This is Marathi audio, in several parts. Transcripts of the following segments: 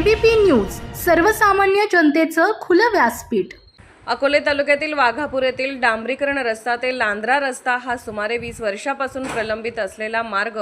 एबीपी न्यूज, सर्वसामान्य जनतेचं खुलं व्यासपीठ। अकोले तालुक्यातील वाघापूर येथील डांबरीकरण रस्ता ते लांद्रा रस्ता हा सुमारे 20 वर्षापासून प्रलंबित असलेला मार्ग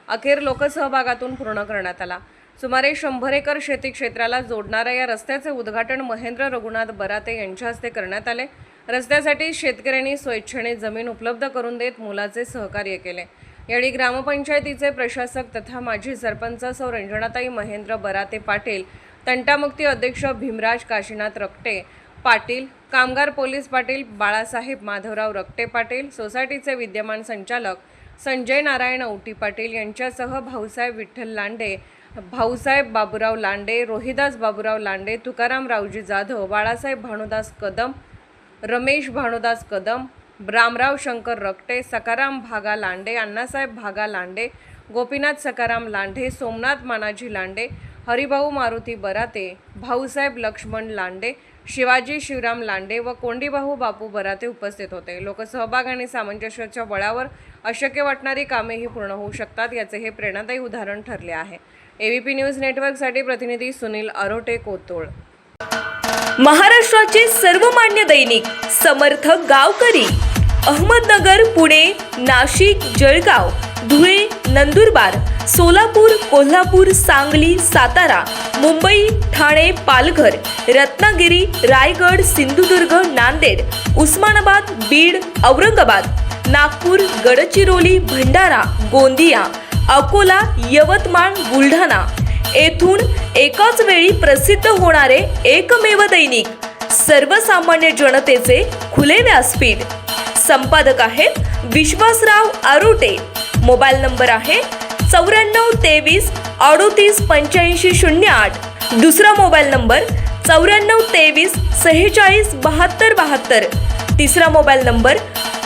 अखेर लोकसहभागातून पूर्ण करण्यात आला। सुमारे 100 एकर शेती क्षेत्राला जोडणाऱ्या या रस्त्याचे उद्घाटन महेंद्र रघुनाथ बराते यांच्या हस्ते करण्यात आले। रस्त्यासाठी शेतकऱ्यांनी स्वेच्छेने जमीन उपलब्ध करून देत मोलाचे सहकार्य केले। यावेळी ग्रामपंचायतीचे प्रशासक तथा माजी सरपंच सौ रंजनाताई महेंद्र बराते पाटील, तंटामुक्ती अध्यक्ष भीमराज काशीनाथ रक्टे पाटील, कामगार पोलीस पाटील बाळासाहेब माधवराव रक्टे पाटील, सोसायटीचे विद्यमान संचालक संजय नारायण औटी पाटील यांच्यासह भाऊसाहेब विठ्ठल लांडे, भाऊसाहेब बाबूराव लांडे, रोहिदास बाबूराव लांडे, तुकाराम रावजी जाधव, बाळासाहेब भानुदास कदम, रमेश भानुदास कदम, रामराव शंकर रक्टे, सकाराम भागा लांडे, अण्णासाहेब भागा लांडे, गोपीनाथ सकाराम लांडे, सोमनाथ मानाजी लांडे, हरिभाऊ मारुती बराते, भाऊसाहेब लक्ष्मण लांडे, शिवाजी शिवराम लांडे व कोंडीभाऊ बापू बराते उपस्थित होते। लोकसहभाग आणि सामंजस्याच्या बळावर अशक्य वाटणारी कामेही पूर्ण होऊ शकतात, याचे हे प्रेरणादायी उदाहरण ठरले आहे। एबीपी न्यूज नेटवर्कसाठी प्रतिनिधी सुनील अरोटे, कोतुळ। महाराष्ट्राचे सर्वमान्य दैनिक समर्थ गावकरी, अहमदनगर, पुणे, नाशिक, जळगाव, धुळे, नंदुरबार, सोलापूर, कोल्हापूर, सांगली, सातारा, मुंबई, ठाणे, पालघर, रत्नागिरी, रायगड, सिंधुदुर्ग, नांदेड, उस्मानाबाद, बीड, औरंगाबाद, नागपूर, गडचिरोली, भंडारा, गोंदिया, अकोला, यवतमाळ, बुलढाणा येथून एकाच वेळी प्रसिद्ध होणारे एकमेव दैनिक, सर्वसामान्य जनतेचे खुले व्यासपीठ। संपादक आहेत विश्वासराव अरोटे। मोबाईल नंबर आहे 9423 38 85 08। दुसरा मोबाईल नंबर 9423 46 72 72। तिसरा मोबाईल नंबर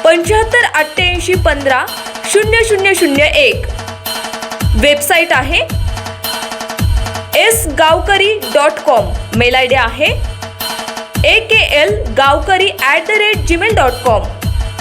75 88 15 0001। वेबसाईट आहे sgavkari.com। मेल आयडी आहे akl gavkari@gmail.com।